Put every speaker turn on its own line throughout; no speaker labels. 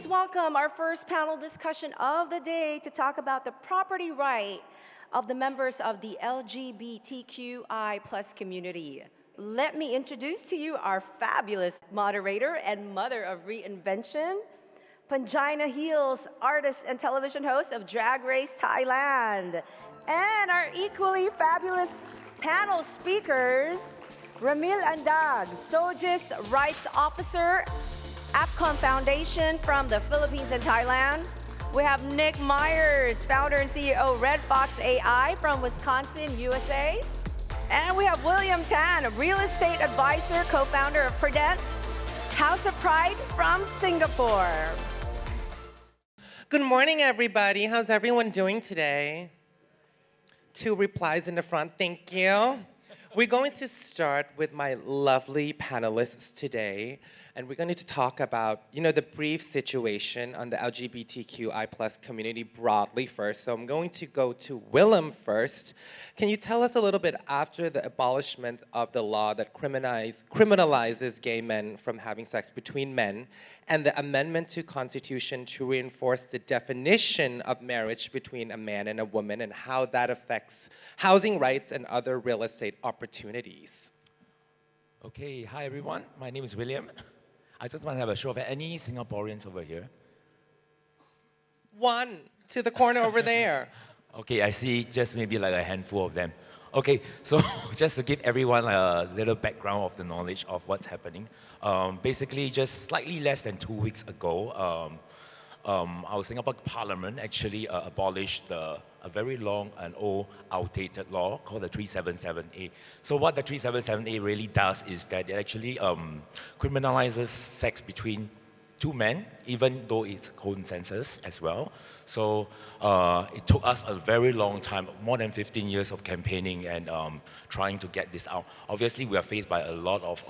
welcome our first panel discussion of the day to talk about the property right of the members of the LGBTQI plus community. Let me introduce to you our fabulous moderator and mother of reinvention, Pangina Heels, artist and television host of Drag Race Thailand, and our equally fabulous panel speakers, Ramil Andag, Sojist Rights Officer, APCOM Foundation from the Philippines and Thailand. We have Nick Myers, founder and CEO Red Fox AI from Wisconsin, USA. And we have William Tan, a real estate advisor, co-founder of Prudent, House of Pride from Singapore.
Good morning, everybody. How's everyone doing today? 2 replies in the front, thank you. We're going to start with my lovely panelists today, and we're going to talk about, the brief situation on the LGBTQI plus community broadly first. So I'm going to go to Willem first. Can you tell us a little bit after the abolishment of the law that criminalizes gay men from having sex between men and the amendment to Constitution to reinforce the definition of marriage between a man and a woman and how that affects housing rights and other real estate opportunities?
Okay, hi everyone. My name is William. I just want to have a show of any Singaporeans over here.
One to the corner over there.
Okay, I see just maybe like a handful of them. Okay, so just to give everyone a little background of the knowledge of what's happening. Basically, just slightly less than 2 weeks ago, our Singapore Parliament actually abolished a very long and old outdated law called the 377A. So what the 377A really does is that it actually criminalizes sex between 2 men, even though it's consensus as well. So it took us a very long time, more than 15 years of campaigning and trying to get this out. Obviously, we are faced by a lot of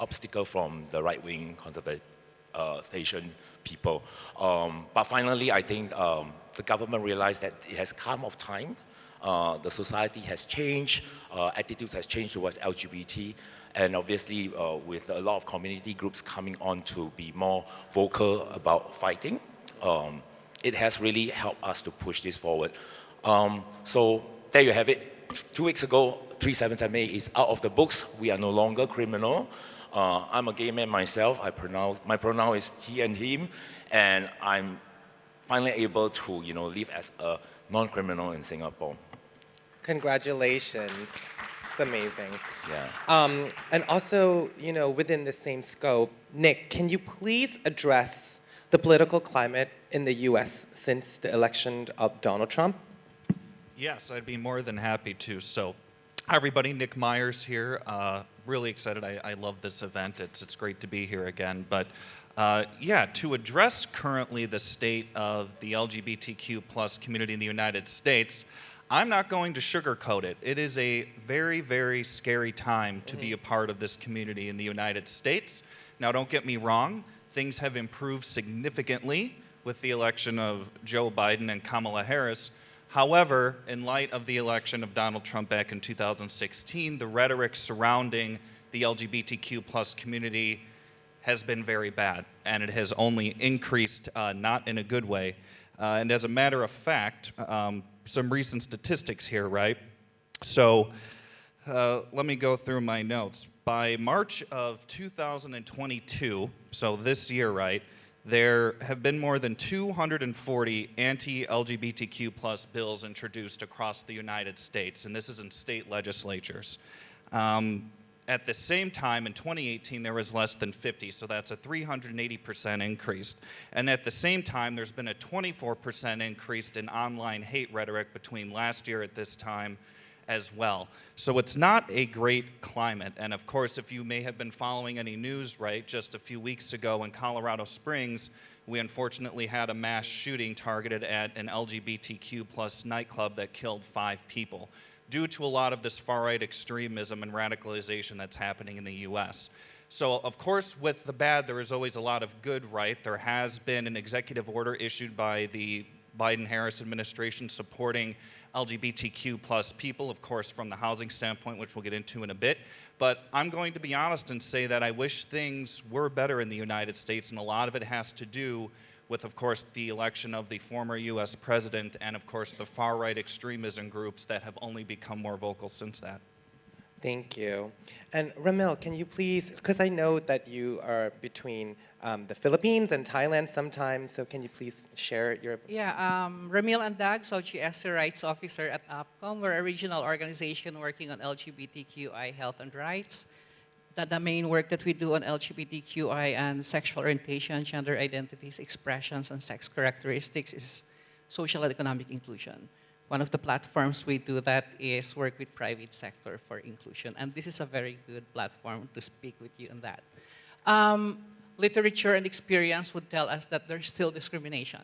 obstacles from the right-wing conservation people. But finally, I think the government realized that it has come of time. The society has changed, attitudes has changed towards LGBT, and obviously with a lot of community groups coming on to be more vocal about fighting, it has really helped us to push this forward. So there you have it. 2 weeks ago, 377A is out of the books. We are no longer criminal. I'm a gay man myself. My pronoun is he and him, and I'm finally able to, live as a non-criminal in Singapore.
Congratulations. It's amazing.
Yeah.
And also, within the same scope, Nick, can you please address the political climate in the US since the election of Donald Trump?
Yes, I'd be more than happy to. So, hi everybody, Nick Myers here. Really excited. I love this event. It's great to be here again. But yeah, to address currently the state of the LGBTQ plus community in the United States, I'm not going to sugarcoat it. It is a very, very scary time to be a part of this community in the United States. Now, don't get me wrong. Things have improved significantly with the election of Joe Biden and Kamala Harris. However, in light of the election of Donald Trump back in 2016, the rhetoric surrounding the LGBTQ plus community has been very bad, and it has only increased, not in a good way. And as a matter of fact, some recent statistics here, right? So let me go through my notes. By March of 2022, so this year, right, there have been more than 240 anti-LGBTQ plus bills introduced across the United States, and this is in state legislatures. At the same time, in 2018, there was less than 50, so that's a 380% increase. And at the same time, there's been a 24% increase in online hate rhetoric between last year at this time as well. So it's not a great climate. And of course, if you may have been following any news, right, just a few weeks ago in Colorado Springs, we unfortunately had a mass shooting targeted at an LGBTQ plus nightclub that killed 5 people, due to a lot of this far-right extremism and radicalization that's happening in the US. So, of course, with the bad, there is always a lot of good, right? There has been an executive order issued by the Biden-Harris administration supporting LGBTQ plus people, of course, from the housing standpoint, which we'll get into in a bit. But I'm going to be honest and say that I wish things were better in the United States, and a lot of it has to do with, of course, the election of the former U.S. president and, of course, the far-right extremism groups that have only become more vocal since that.
Thank you. And Ramil, can you please, because I know that you are between the Philippines and Thailand sometimes, so can you please share your...
Yeah, Ramil Andag, SOGS Rights Officer at APCOM. We're a regional organization working on LGBTQI health and rights. The main work that we do on LGBTQI and sexual orientation, gender identities, expressions, and sex characteristics is social and economic inclusion. One of the platforms we do that is work with private sector for inclusion, and this is a very good platform to speak with you on that. Literature and experience would tell us that there's still discrimination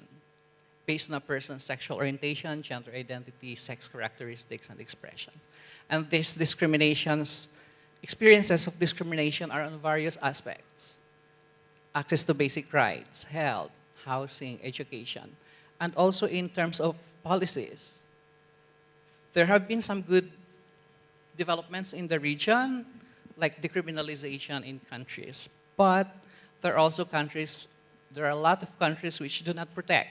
based on a person's sexual orientation, gender identity, sex characteristics, and expressions. And these experiences of discrimination are on various aspects: access to basic rights, health, housing, education, and also in terms of policies. There have been some good developments in the region, like decriminalization in countries, but there are a lot of countries which do not protect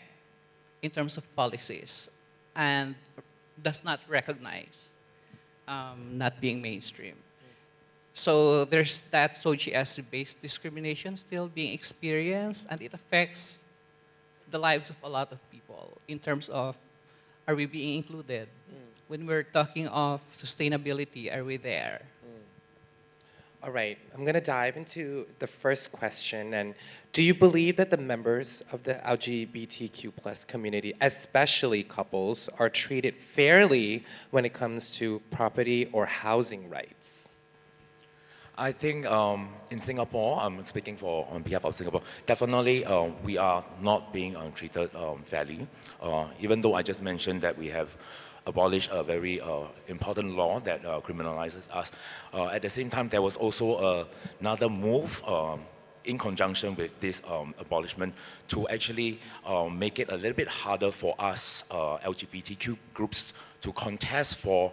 in terms of policies and does not recognize not being mainstream. So there's that SOGS-based discrimination still being experienced, and it affects the lives of a lot of people in terms of, are we being included? When we're talking of sustainability, are we there?
All right, I'm going to dive into the first question. And do you believe that the members of the LGBTQ plus community, especially couples, are treated fairly when it comes to property or housing rights?
I think in Singapore, I'm speaking on behalf of Singapore, definitely we are not being treated fairly. Even though I just mentioned that we have abolished a very important law that criminalizes us. At the same time, there was also another move in conjunction with this abolishment to actually make it a little bit harder for us LGBTQ groups to contest for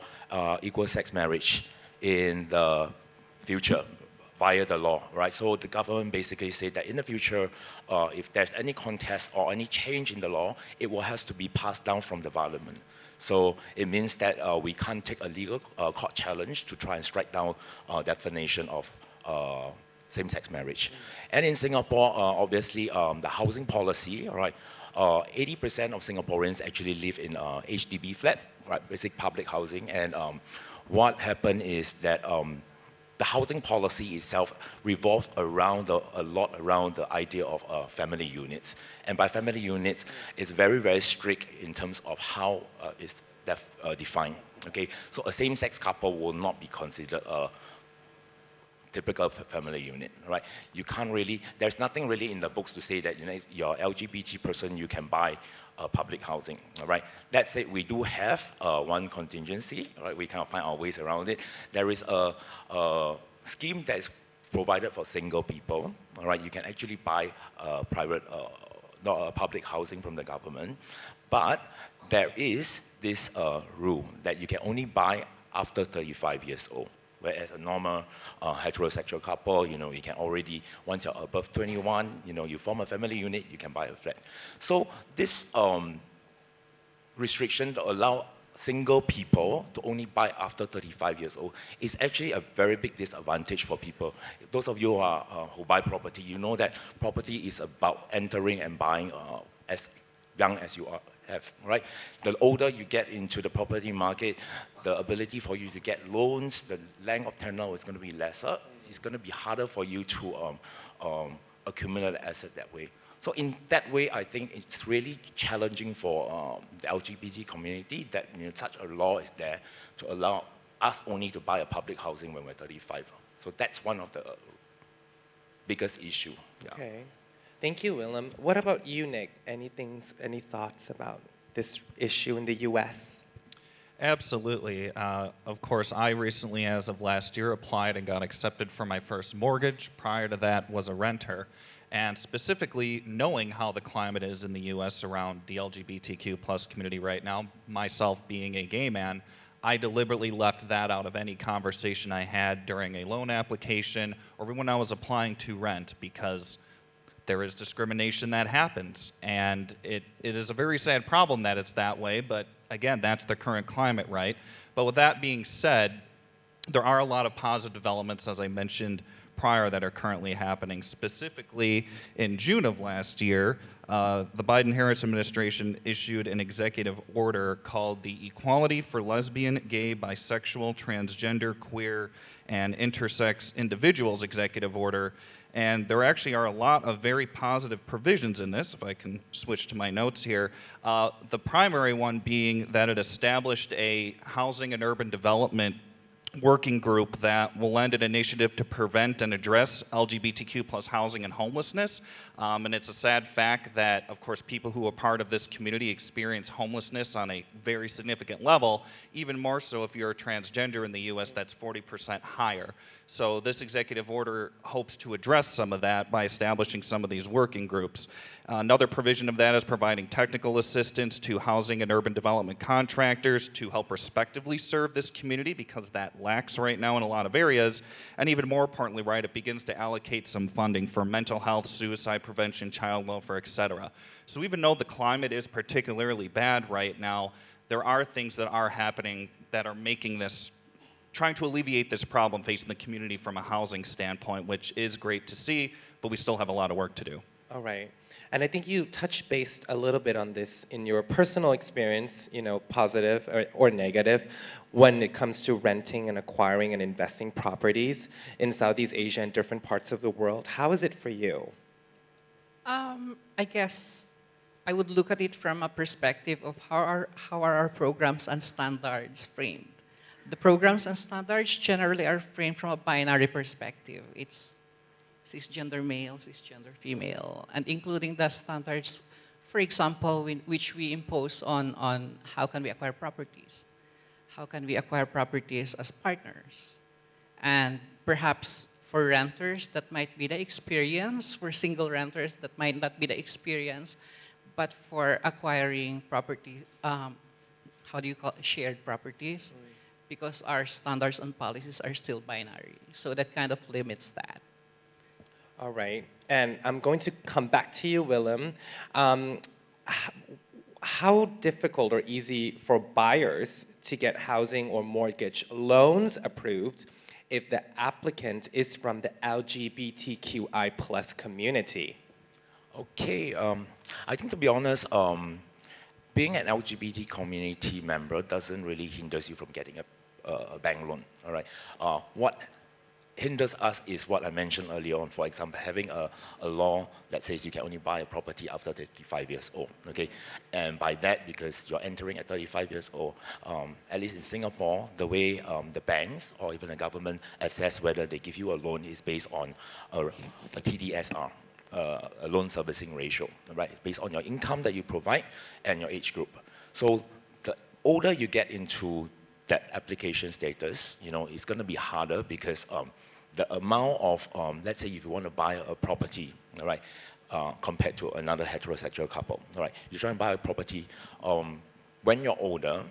equal sex marriage in the future via the law, right? So the government basically said that in the future, if there's any contest or any change in the law, it will have to be passed down from the parliament. So it means that we can't take a legal court challenge to try and strike down definition of same-sex marriage. And in Singapore, obviously, the housing policy, right? 80% of Singaporeans actually live in HDB flat, right? Basic public housing. And what happened is that the housing policy itself revolves around a lot around the idea of family units. And by family units, it's very, very strict in terms of how it's defined. Okay, so a same-sex couple will not be considered a typical family unit, right? You can't really, there's nothing really in the books to say that you're LGBT person, you can buy public housing, all right? That said, we do have one contingency, right? We kind of find our ways around it. There is a scheme that is provided for single people, all right? You can actually buy private, not public housing from the government, but there is this rule that you can only buy after 35 years old. Whereas a normal heterosexual couple, you can already, once you're above 21, you form a family unit, you can buy a flat. So this restriction to allow single people to only buy after 35 years old is actually a very big disadvantage for people. Those of you who buy property, you know that property is about entering and buying as young as you have, right? The older you get into the property market, the ability for you to get loans, the length of tenure is going to be lesser. It's going to be harder for you to accumulate assets that way. So in that way, I think it's really challenging for the LGBT community that such a law is there to allow us only to buy a public housing when we're 35. So that's one of the biggest issue. Yeah.
Okay. Thank you, Willem. What about you, Nick? Any thoughts about this issue in the U.S.?
Absolutely. Of course, I recently, as of last year, applied and got accepted for my first mortgage. Prior to that, was a renter. And specifically, knowing how the climate is in the U.S. around the LGBTQ plus community right now, myself being a gay man, I deliberately left that out of any conversation I had during a loan application or when I was applying to rent, because there is discrimination that happens. And it is a very sad problem that it's that way, but again, that's the current climate, right? But with that being said, there are a lot of positive developments, as I mentioned prior, that are currently happening. Specifically, in June of last year, the Biden-Harris administration issued an executive order called the Equality for Lesbian, Gay, Bisexual, Transgender, Queer, and Intersex Individuals Executive Order. And there actually are a lot of very positive provisions in this, if I can switch to my notes here. The primary one being that it established a housing and urban development working group that will lend an initiative to prevent and address LGBTQ plus housing and homelessness. And it's a sad fact that, of course, people who are part of this community experience homelessness on a very significant level, even more so if you're a transgender in the U.S., that's 40% higher. So this executive order hopes to address some of that by establishing some of these working groups. Another provision of that is providing technical assistance to housing and urban development contractors to help respectively serve this community, because that lacks right now in a lot of areas. And even more importantly, right, it begins to allocate some funding for mental health, suicide prevention, child welfare, et cetera. So even though the climate is particularly bad right now, there are things that are happening that are making this, trying to alleviate this problem facing the community from a housing standpoint, which is great to see, but we still have a lot of work to do.
All right. And I think you touched base a little bit on this in your personal experience, you know, positive or negative, when it comes to renting and acquiring and investing properties in Southeast Asia and different parts of the world. How is it for you?
I guess I would look at it from a perspective of how are our programs and standards framed. The programs and standards generally are framed from a binary perspective. It's cisgender male, cisgender female, and including the standards, for example, which we impose on how can we acquire properties. How can we acquire properties as partners? And perhaps for renters, that might be the experience. For single renters, that might not be the experience. But for acquiring property, how do you call it? Shared properties? Because our standards and policies are still binary. So that kind of limits that.
All right. And I'm going to come back to you, Willem. How difficult or easy for buyers to get housing or mortgage loans approved if the applicant is from the LGBTQI plus community?
Okay, I think to be honest, being an LGBT community member doesn't really hinder you from getting a bank loan, all right? What hinders us is what I mentioned earlier on. For example, having a law that says you can only buy a property after 35 years old, okay? And by that, because you're entering at 35 years old, at least in Singapore, the way the banks or even the government assess whether they give you a loan is based on a TDSR, a loan servicing ratio, right? It's based on your income that you provide and your age group. So the older you get into that application status, you know, it's going to be harder because the amount of, let's say if you want to buy a property, all right, compared to another heterosexual couple, all right, you try and buy a property, when you're older,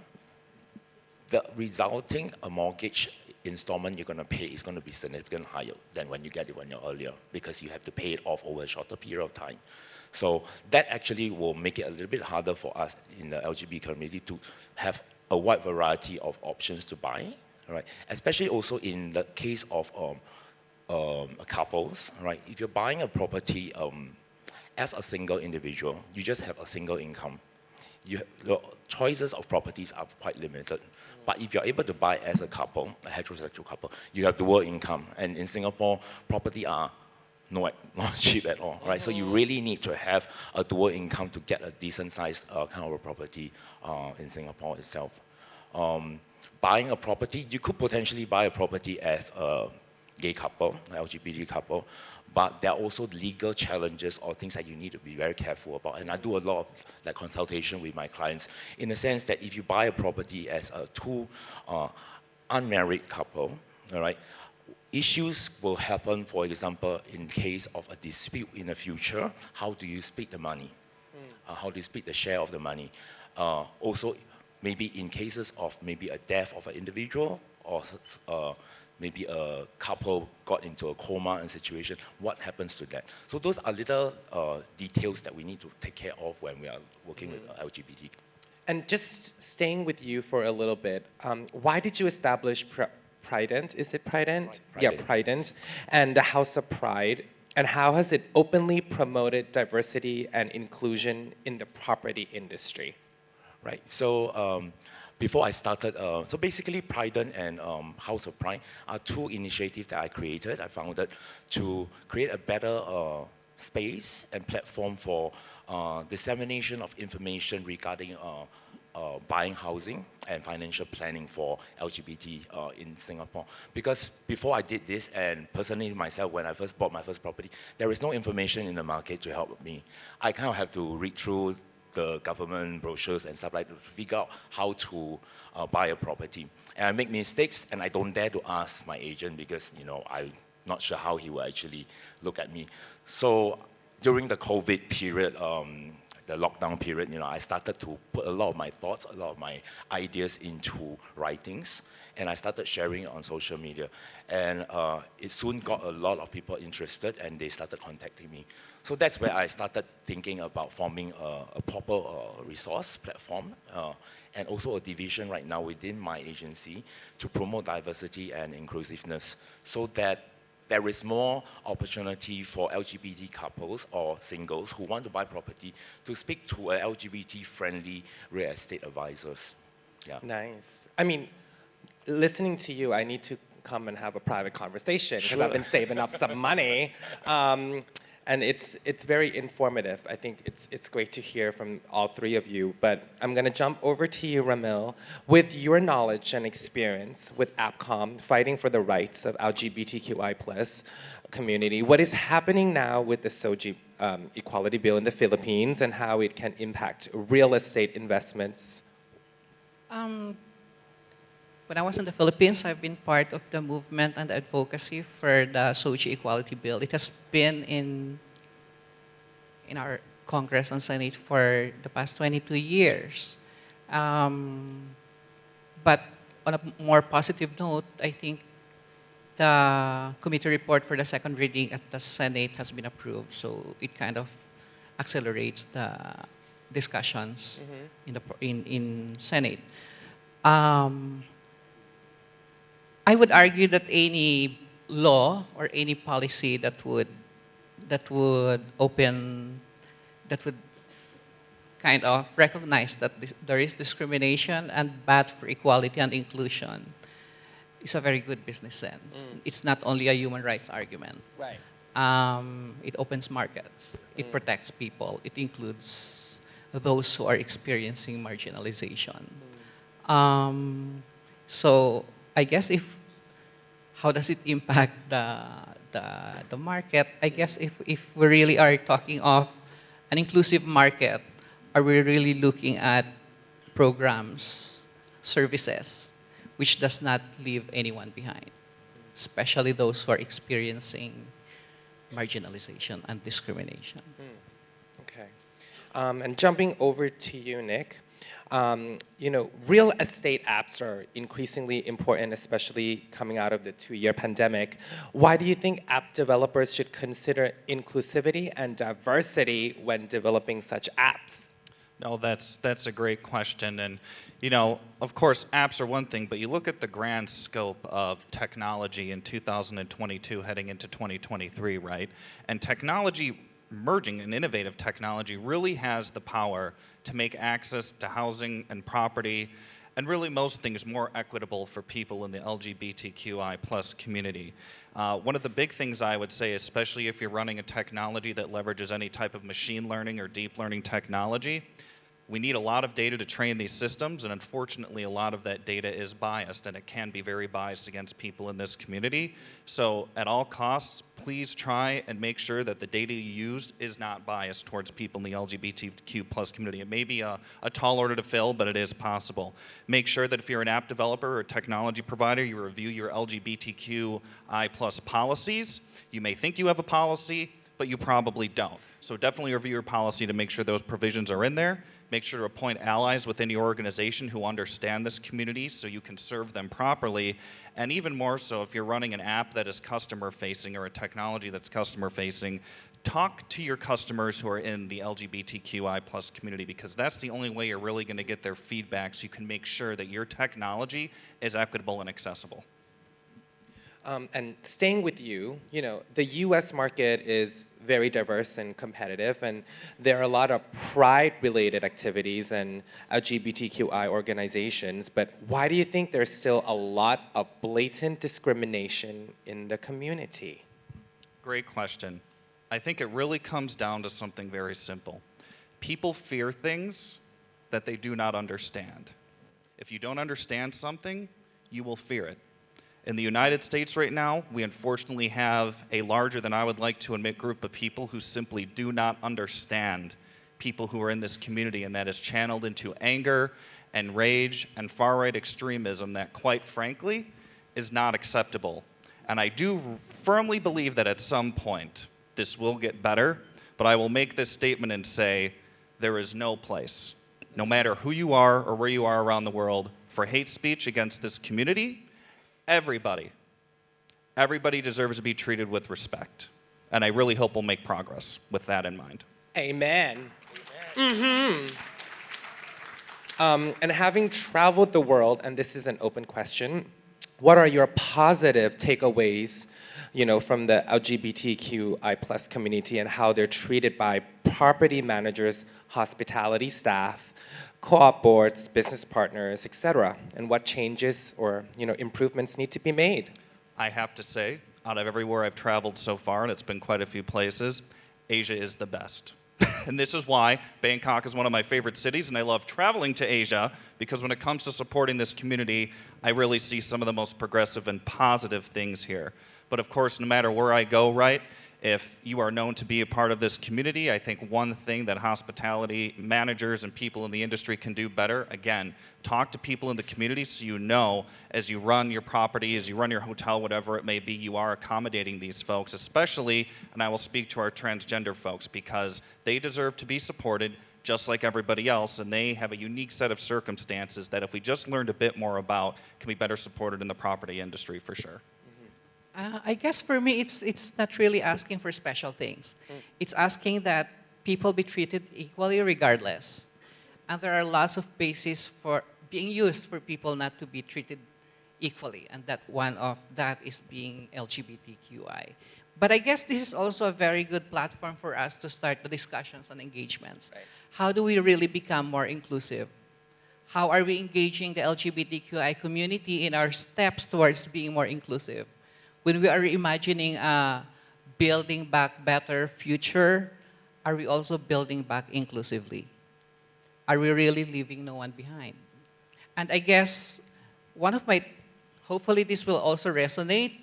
the resulting mortgage installment you're going to pay is going to be significantly higher than when you get it when you're earlier, because you have to pay it off over a shorter period of time. So that actually will make it a little bit harder for us in the LGBT community to have a wide variety of options to buy, right? Especially also in the case of couples, right? If you're buying a property as a single individual, you just have a single income. The choices of properties are quite limited. But if you're able to buy as a couple, a heterosexual couple, you have dual income. And in Singapore, property are not cheap at all, right? So you really need to have a dual income to get a decent sized kind of a property in Singapore itself. Buying a property, you could potentially buy a property as a gay couple, LGBT couple, but there are also legal challenges or things that you need to be very careful about. And I do a lot of like consultation with my clients in the sense that if you buy a property as a two unmarried couple, all right, issues will happen, for example, in case of a dispute in the future. How do you split the money? How do you split the share of the money? Also, maybe in cases of maybe a death of an individual or maybe a couple got into a coma and situation, what happens to that? So those are little details that we need to take care of when we are working with LGBT.
And just staying with you for a little bit, why did you establish Prident? Is it Prident? Yeah, Prident, and the House of Pride. And how has it openly promoted diversity and inclusion in the property industry?
Right. So before I started, so basically Prident and House of Pride are two initiatives that I created. I founded to create a better space and platform for dissemination of information regarding buying housing and financial planning for LGBT in Singapore. Because before I did this, and personally myself, when I first bought my first property, there is no information in the market to help me. I kind of have to read through the government brochures and stuff like that to figure out how to buy a property. And I make mistakes, and I don't dare to ask my agent because, you know, I'm not sure how he will actually look at me. So during the COVID period, the lockdown period, you know, I started to put a lot of my thoughts, a lot of my ideas into writings, and I started sharing it on social media. And it soon got a lot of people interested, and they started contacting me. So that's where I started thinking about forming a proper resource platform, and also a division right now within my agency to promote diversity and inclusiveness, so that there is more opportunity for LGBT couples or singles who want to buy property to speak to a LGBT-friendly real estate advisors. Yeah.
Nice. I mean, listening to you, I need to come and have a private conversation because I've been saving up some money. And it's very informative. I think it's great to hear from all three of you. But I'm going to jump over to you, Ramil. With your knowledge and experience with APCOM fighting for the rights of LGBTQI+ community, what is happening now with the SOGI equality bill in the Philippines and how it can impact real estate investments?
When I was in the Philippines, I've been part of the movement and advocacy for the SOGI equality bill. It has been in our Congress and Senate for the past 22 years. But on a more positive note, I think the committee report for the second reading at the Senate has been approved, so it kind of accelerates the discussions in Senate. I would argue that any law or any policy that would kind of recognize that there is discrimination and bat for equality and inclusion is a very good business sense. It's not only a human rights argument.
Right.
It opens markets. It protects people. It includes those who are experiencing marginalization. So I guess how does it impact the market? I guess if we really are talking of an inclusive market, are we really looking at programs, services, which does not leave anyone behind, especially those who are experiencing marginalization and discrimination?
Okay. And jumping over to you, Nick. You know, real estate apps are increasingly important, especially coming out of the 2-year pandemic. Why do you think app developers should consider inclusivity and diversity when developing such apps?
No, that's a great question. And, you know, of course, apps are one thing, but you look at the grand scope of technology in 2022 heading into 2023, right? And technology, emerging and innovative technology really has the power to make access to housing and property and really most things more equitable for people in the LGBTQI+ community. One of the big things I would say, especially if you're running a technology that leverages any type of machine learning or deep learning technology, We need a lot of data to train these systems, and unfortunately, a lot of that data is biased, and it can be very biased against people in this community. So at all costs, please try and make sure that the data you used is not biased towards people in the LGBTQ plus community. It may be a tall order to fill, but it is possible. Make sure that if you're an app developer or technology provider, you review your LGBTQI plus policies. You may think you have a policy, but you probably don't. So definitely review your policy to make sure those provisions are in there. Make sure to appoint allies within your organization who understand this community so you can serve them properly. And even more so, if you're running an app that is customer facing or a technology that's customer facing, talk to your customers who are in the LGBTQI plus community, because that's the only way you're really going to get their feedback so you can make sure that your technology is equitable and accessible.
And staying with you, the US market is very diverse and competitive, and there are a lot of pride-related activities and LGBTQI organizations, but why do you think there's still a lot of blatant discrimination in the community?
Great question. I think it really comes down to something very simple. People fear things that they do not understand. If you don't understand something, you will fear it. In the United States right now, we unfortunately have a larger than I would like to admit group of people who simply do not understand people who are in this community, and that is channeled into anger and rage and far-right extremism that, quite frankly, is not acceptable. And I do firmly believe that at some point this will get better, but I will make this statement and say there is no place, no matter who you are or where you are around the world, for hate speech against this community. Everybody deserves to be treated with respect. And I really hope we'll make progress with that in mind.
Amen. And having traveled the world, and this is an open question, what are your positive takeaways, from the LGBTQI plus community and how they're treated by property managers, hospitality staff, co-op boards, business partners, etc., and what changes or improvements need to be made?
I have to say, out of everywhere I've traveled so far, and it's been quite a few places, Asia is the best. And this is why Bangkok is one of my favorite cities, and I love traveling to Asia, because when it comes to supporting this community, I really see some of the most progressive and positive things here. But of course, no matter where I go, right, if you are known to be a part of this community, I think one thing that hospitality managers and people in the industry can do better, again, talk to people in the community so you know as you run your property, as you run your hotel, whatever it may be, you are accommodating these folks, especially, and I will speak to our transgender folks, because they deserve to be supported just like everybody else, and they have a unique set of circumstances that if we just learned a bit more about, can be better supported in the property industry for sure.
I guess for me, it's not really asking for special things. It's asking that people be treated equally regardless. And there are lots of bases for being used for people not to be treated equally. And that one of that is being LGBTQI. But I guess this is also a very good platform for us to start the discussions and engagements.
Right.
How do we really become more inclusive? How are we engaging the LGBTQI community in our steps towards being more inclusive? When we are imagining a building back better future, are we also building back inclusively? Are we really leaving no one behind? And I guess hopefully this will also resonate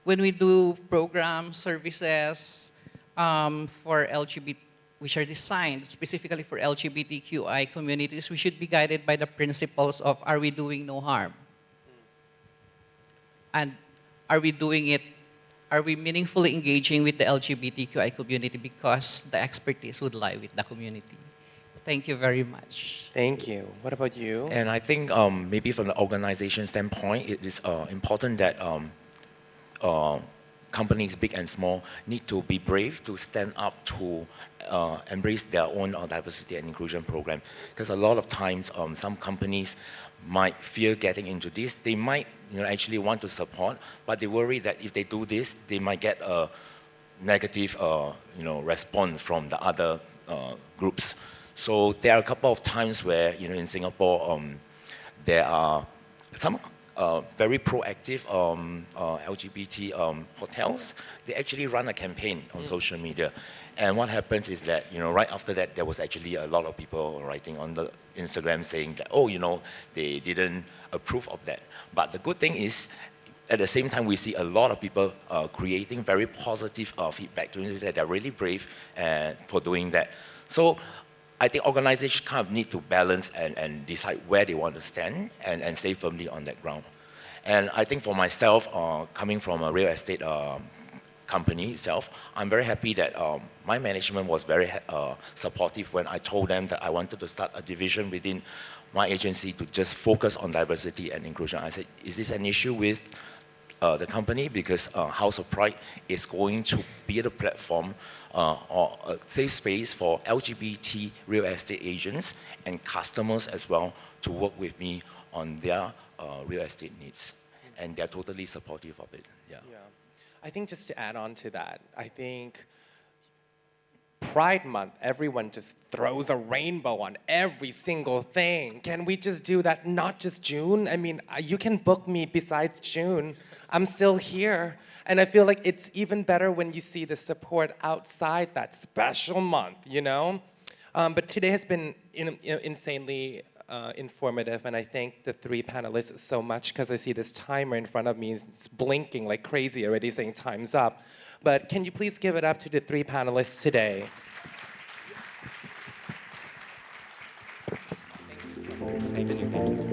when we do programs, services for LGBT, which are designed specifically for LGBTQI communities. We should be guided by the principles of, are we doing no harm? And are we meaningfully engaging with the LGBTQI community, because the expertise would lie with the community? Thank you very much.
Thank you. What about you?
And I think maybe from the organization standpoint, it is important that companies, big and small, need to be brave to stand up to embrace their own diversity and inclusion program. Because a lot of times, some companies might fear getting into this. They might actually want to support, but they worry that if they do this, they might get a negative response from the other groups. So there are a couple of times where in Singapore, there are some very proactive LGBT hotels. They actually run a campaign on social media. And what happens is that, right after that, there was actually a lot of people writing on the Instagram saying that, oh, they didn't approve of that. But the good thing is, at the same time, we see a lot of people creating very positive feedback to us that they're really brave for doing that. So I think organizations kind of need to balance and decide where they want to stand and stay firmly on that ground. And I think for myself, coming from a real estate company itself, I'm very happy that my management was very supportive when I told them that I wanted to start a division within my agency to just focus on diversity and inclusion. I said, is this an issue with the company? Because House of Pride is going to be the platform or a safe space for LGBT real estate agents and customers as well to work with me on their real estate needs. And they're totally supportive of it. Yeah.
I think just to add on to that, I think Pride Month, everyone just throws a rainbow on every single thing. Can we just do that, not just June? I mean, you can book me besides June. I'm still here. And I feel like it's even better when you see the support outside that special month, But today has been insanely informative, and I thank the three panelists so much because I see this timer in front of me, it's blinking like crazy already saying time's up. But can you please give it up to the three panelists today? Thank you.